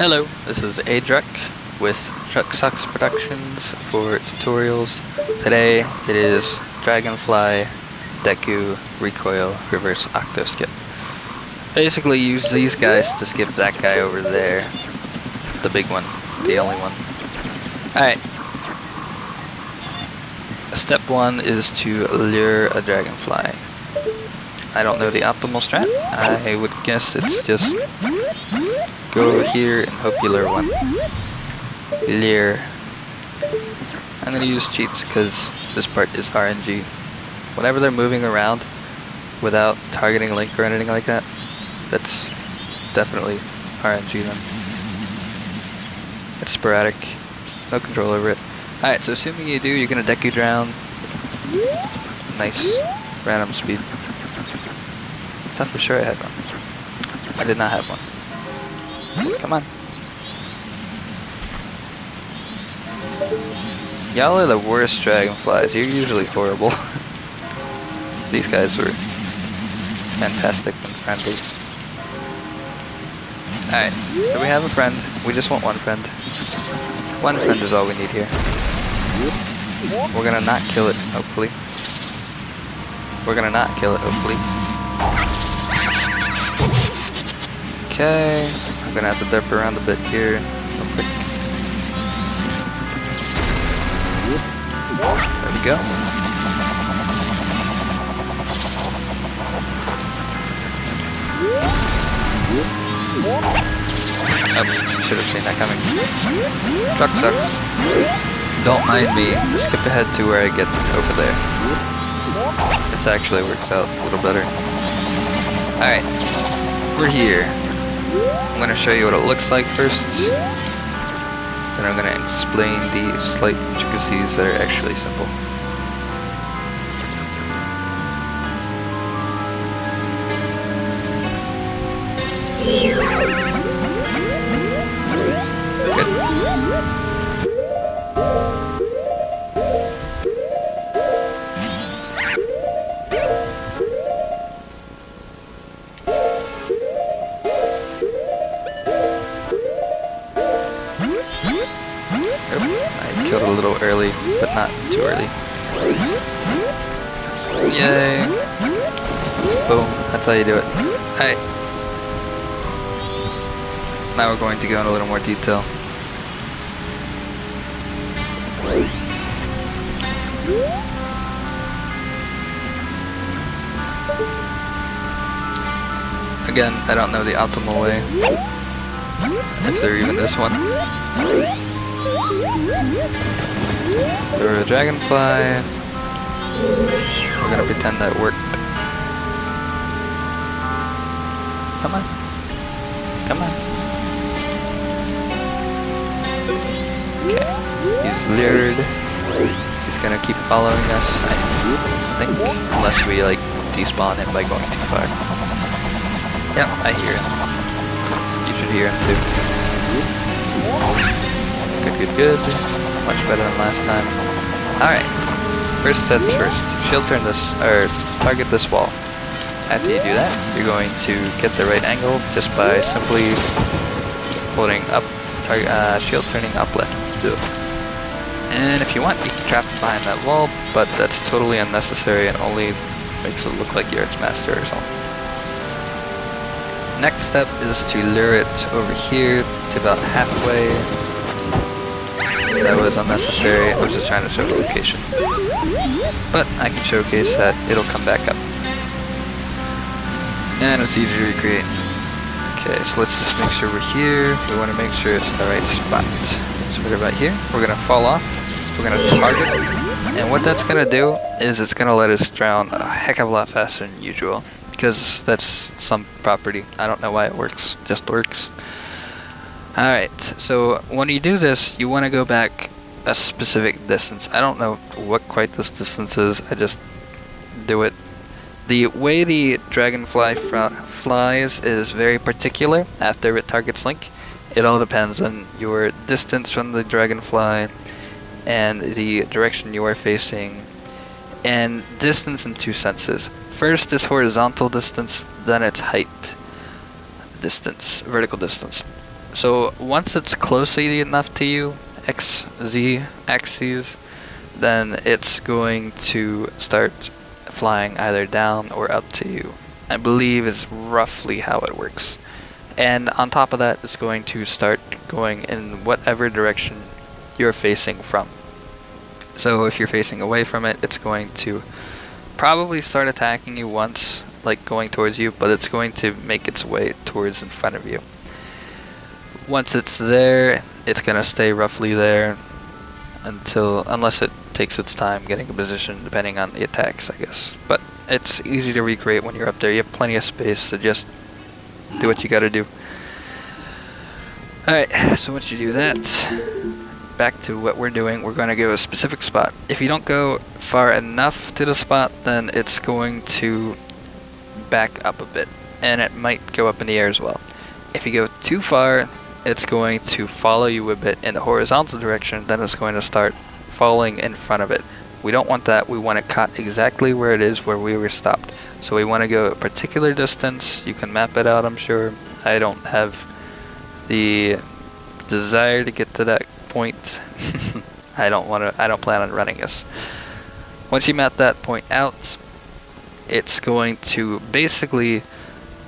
Hello, this is Adrek with Truck Sucks Productions for tutorials. Today it is Dragonfly, Deku, Recoil, Reverse Octo skip. Basically use these guys to skip that guy over there. The big one, the only one. Alright. Step 1 is to lure a dragonfly. I don't know the optimal strat. I would guess it's just go over here and hope you lure one. Lure. I'm gonna use cheats because this part is RNG. Whenever they're moving around without targeting Link or anything like that, that's definitely RNG then. It's sporadic. No control over it. Alright, so assuming you do, you're gonna Deku drown. Nice. Random speed. Thought for sure I had one. I did not have one. Come on. Y'all are the worst dragonflies. You're usually horrible. These guys were fantastic and friendly. Alright, so we have a friend. We just want one friend. One friend is all we need here. We're gonna not kill it, hopefully. We're gonna not kill it, hopefully. Okay, I'm gonna have to derp around a bit here real quick. There we go. Oh, should have seen that coming. Truck sucks. Don't mind me. Just skip ahead to where I get over there. This actually works out a little better. Alright, we're here. I'm going to show you what it looks like first. Then I'm going to explain the slight intricacies that are actually simple. Killed a little early, but not too early. Yay! Boom, that's how you do it. Alright. Now we're going to go in a little more detail. Again, I don't know the optimal way. If there even is one. Throw a dragonfly. We're gonna pretend that worked. Come on. Come on. Okay. He's lured. He's gonna keep following us, I think. Unless we like despawn him by going too far. Yep, I hear him. You should hear him too. Good. Much better than last time. Alright. First steps first. Shield turn this, or target this wall. After you do that, you're going to get the right angle just by simply holding up, shield turning up left. Do it. And if you want, you can trap behind that wall, but that's totally unnecessary and only makes it look like you're its master or something. Next step is to lure it over here to about halfway. That was unnecessary, I was just trying to show the location. But I can showcase that it'll come back up. And it's easy to recreate. Okay, so let's just make sure we're here. We want to make sure it's in the right spot. So we're about here. We're going to fall off. We're going to target. And what that's going to do is it's going to let us drown a heck of a lot faster than usual. Because that's some property. I don't know why it works. It just works. Alright, so when you do this, you want to go back a specific distance. I don't know what quite this distance is, I just do it. The way the dragonfly flies is very particular after it targets Link. It all depends on your distance from the dragonfly and the direction you are facing, and distance in two senses. First is horizontal distance, then it's height distance, vertical distance. So once it's closely enough to you, X, Z axes, then it's going to start flying either down or up to you. I believe is roughly how it works. And on top of that, it's going to start going in whatever direction you're facing from. So if you're facing away from it, it's going to probably start attacking you once, like going towards you, but it's going to make its way towards in front of you. Once it's there, it's going to stay roughly there unless it takes its time getting a position, depending on the attacks, I guess. But it's easy to recreate when you're up there. You have plenty of space, so just do what you gotta do. Alright, so once you do that, back to what we're doing, we're going to go to a specific spot. If you don't go far enough to the spot, then it's going to back up a bit, and it might go up in the air as well. If you go too far, it's going to follow you a bit in the horizontal direction, then it's going to start falling in front of it. We don't want that. We want it caught exactly where it is where we were stopped. So we want to go a particular distance. You can map it out, I'm sure. I don't have the desire to get to that point. I don't plan on running this. Once you map that point out, it's going to basically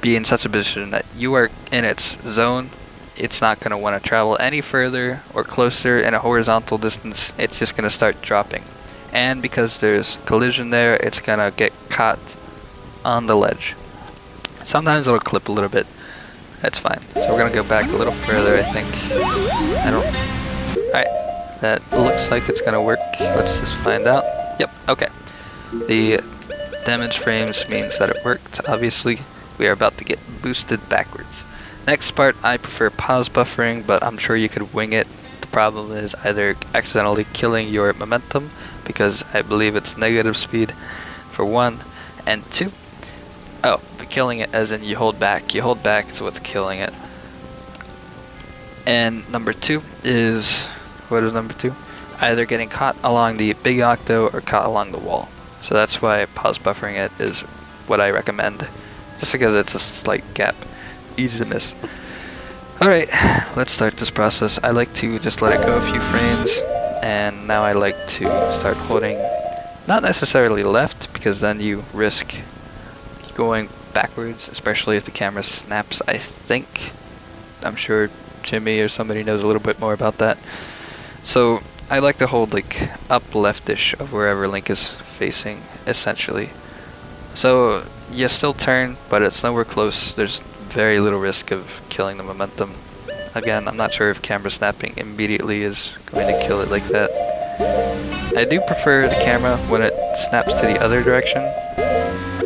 be in such a position that you are in its zone. It's not going to want to travel any further or closer in a horizontal distance. It's just going to start dropping. And because there's collision there, it's going to get caught on the ledge. Sometimes it'll clip a little bit. That's fine. So we're going to go back a little further, I think. Alright, that looks like it's going to work. Let's just find out. Yep, okay. The damage frames means that it worked, obviously. We are about to get boosted backwards. Next part, I prefer pause buffering, but I'm sure you could wing it. The problem is either accidentally killing your momentum, because I believe it's negative speed, for one, and two, killing it as in you hold back. You hold back is what's killing it. And number two is, what is number two? Either getting caught along the big Octo or caught along the wall. So that's why pause buffering it is what I recommend, just because it's a slight gap. Easy to miss. Alright, let's start this process. I like to just let it go a few frames, and now I like to start holding, not necessarily left, because then you risk going backwards, especially if the camera snaps, I think. I'm sure Jimmy or somebody knows a little bit more about that. So I like to hold like up leftish of wherever Link is facing, essentially. So you still turn, but it's nowhere close. There's very little risk of killing the momentum. Again, I'm not sure if camera snapping immediately is going to kill it like that. I do prefer the camera when it snaps to the other direction.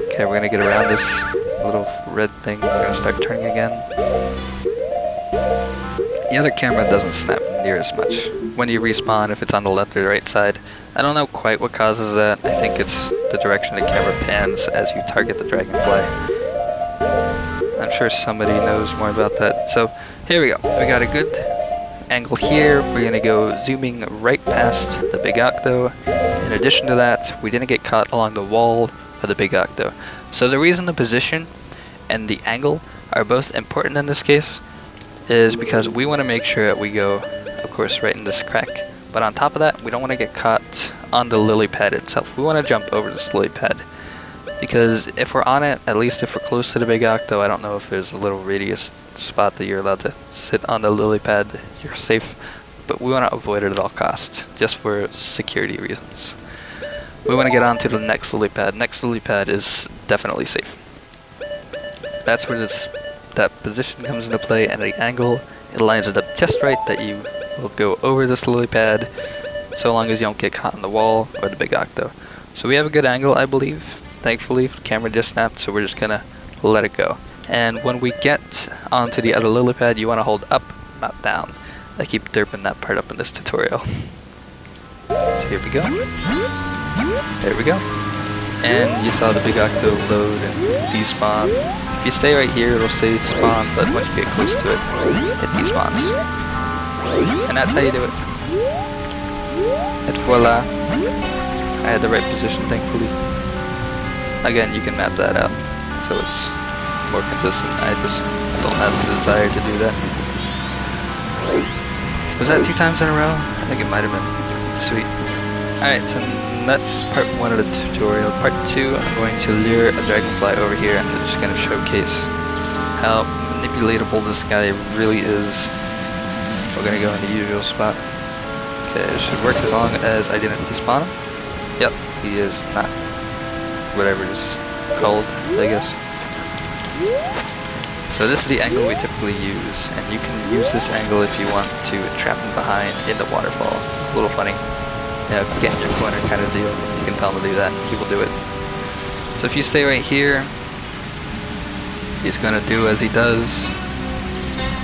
Okay, we're gonna get around this little red thing. We're gonna start turning again. The other camera doesn't snap near as much when you respawn if it's on the left or the right side. I don't know quite what causes that. I think it's the direction the camera pans as you target the dragonfly. I'm sure somebody knows more about that. So here we go. We got a good angle here. We're gonna go zooming right past the big Octo. In addition to that, we didn't get caught along the wall of the big Octo. So the reason the position and the angle are both important in this case is because we want to make sure that we go, of course, right in this crack. But on top of that, we don't want to get caught on the lily pad itself. We want to jump over this lily pad. Because if we're on it, at least if we're close to the big Octo, I don't know if there's a little radius spot that you're allowed to sit on the lily pad, you're safe. But we want to avoid it at all costs, just for security reasons. We want to get on to the next lily pad. Next lily pad is definitely safe. That's where that position comes into play, and the angle, it lines it up just right that you will go over this lily pad, so long as you don't get caught on the wall or the big Octo. So we have a good angle, I believe. Thankfully, the camera just snapped, so we're just gonna let it go. And when we get onto the other lily pad, you want to hold up, not down. I keep derping that part up in this tutorial. So here we go. There we go. And you saw the big Octo load and despawn. If you stay right here, it'll stay spawn, but once you get close to it, it despawns. And that's how you do it. And voila. I had the right position, thankfully. Again, you can map that out, so it's more consistent. I just don't have the desire to do that. Was that 2 times in a row? I think it might have been. Sweet. Alright, so that's part 1 of the tutorial. Part 2, I'm going to lure a dragonfly over here and I'm just going to showcase how manipulatable this guy really is. We're going to go in the usual spot. Okay, it should work as long as I didn't despawn him. Yep, he is not. Whatever it's called, I guess. So this is the angle we typically use, and you can use this angle if you want to trap him behind in the waterfall. It's a little funny. You know, get in your corner kind of deal. You can tell him to do that, he will do it. So if you stay right here, he's going to do as he does.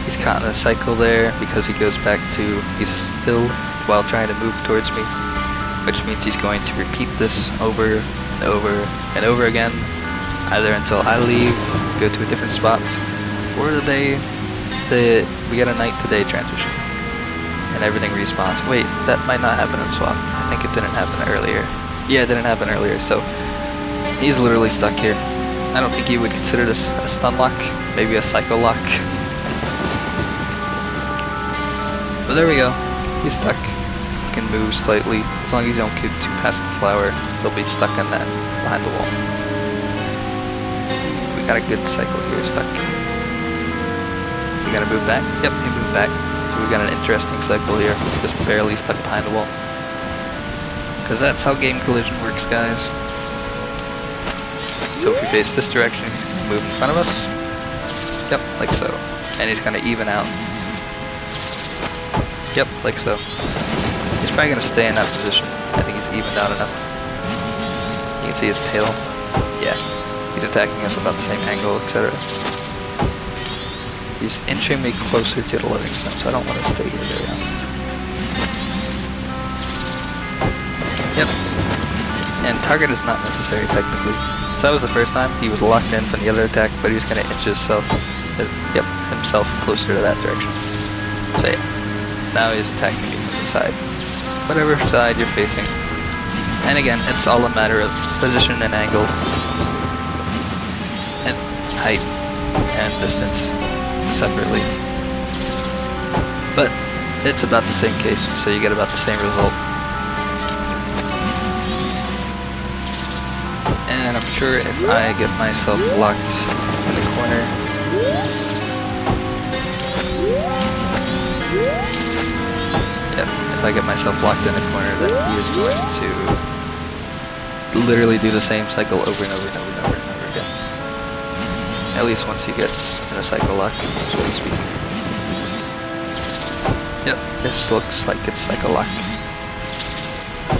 He's caught in a cycle there because he goes back to, he's still while trying to move towards me, which means he's going to repeat this over and over and over again, either until I leave, go to a different spot, or we get a night to day transition, and everything respawns. Wait, that might not happen in Swap. I think it didn't happen earlier. Yeah, it didn't happen earlier, so he's literally stuck here. I don't think you would consider this a stun lock, maybe a cycle lock. But there we go, he's stuck. He can move slightly, as long as you don't get too past the flower, he'll be stuck in that, behind the wall. We got a good cycle here, stuck. You gotta move back? Yep, he moved back. So we got an interesting cycle here, just barely stuck behind the wall. Because that's how game collision works, guys. So if we face this direction, he's gonna move in front of us. Yep, like so. And he's gonna even out. Yep, like so. He's probably gonna stay in that position. I think he's evened out enough. You can see his tail. Yeah, he's attacking us about the same angle, etc. He's inching me closer to the loading zone, so I don't want to stay here very long. Yep. And target is not necessary technically. So that was the first time he was locked in from the other attack, but he's gonna inch himself closer to that direction. So yeah, now he's attacking me from the side. Whatever side you're facing. And again, it's all a matter of position and angle, and height, and distance separately. But it's about the same case, so you get about the same result. And I'm sure if I get myself locked in the corner, yep, if I get myself locked in the corner, then he is going to literally do the same cycle over and over and over and over and over again. At least once he gets in a cycle lock, so to speak. Yep, this looks like it's cycle lock.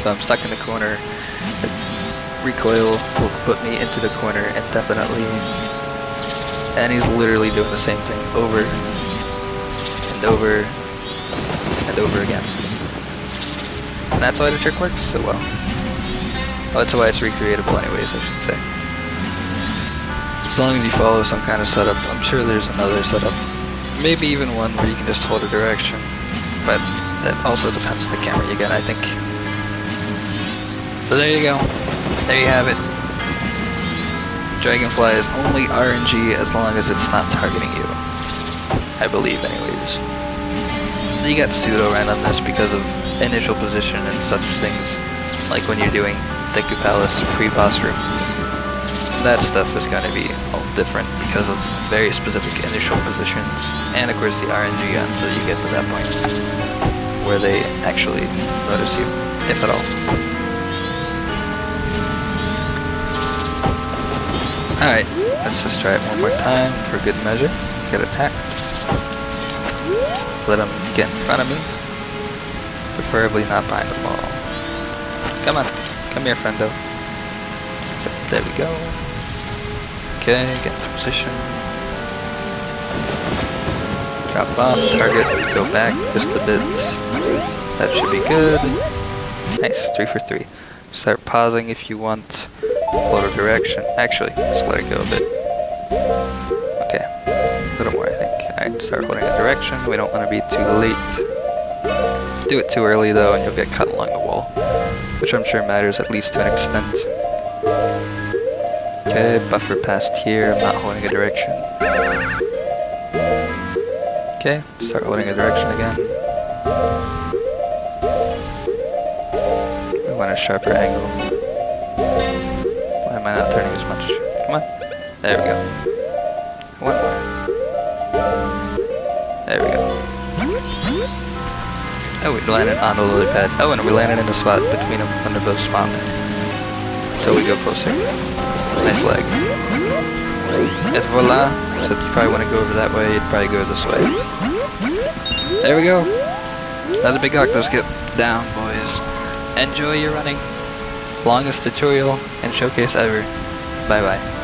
So I'm stuck in the corner. Recoil will put me into the corner indefinitely. And he's literally doing the same thing over and over and over again. And that's why the trick works so well. Well, that's why it's recreatable anyways, I should say. As long as you follow some kind of setup, I'm sure there's another setup. Maybe even one where you can just hold a direction. But that also depends on the camera you get, I think. So there you go. There you have it. Dragonfly is only RNG as long as it's not targeting you. I believe anyways. You get pseudo randomness because of initial position and such things, like when you're doing Deku Palace pre-boss room. That stuff is going to be all different because of very specific initial positions, and of course the RNG until you get to that point where they actually notice you, if at all. Alright, let's just try it one more time for good measure. Get attacked. Let him get in front of me. Preferably not behind the wall. Come on, come here, friendo. There we go. Okay, get into position. Drop off, target, go back just a bit. That should be good. Nice, 3 for 3. Start pausing if you want. Hold a direction. Actually, just let it go a bit. Okay, a little more I think. Alright, start holding a direction. We don't want to be too late. Do it too early though and you'll get cut along the wall, which I'm sure matters at least to an extent. Okay, buffer past here, I'm not holding a direction. Okay, Start holding a direction again. We want a sharper angle. Why am I not turning as much? Come on. There we go. One more. There we go. Oh, we landed on the lily pad. Oh, and we landed in the spot between them when they're both spawned. Until we go closer. Nice leg. And voila. So you probably want to go over that way, you'd probably go this way. There we go. Another big octo skip. Down, boys. Enjoy your running. Longest tutorial and showcase ever. Bye bye.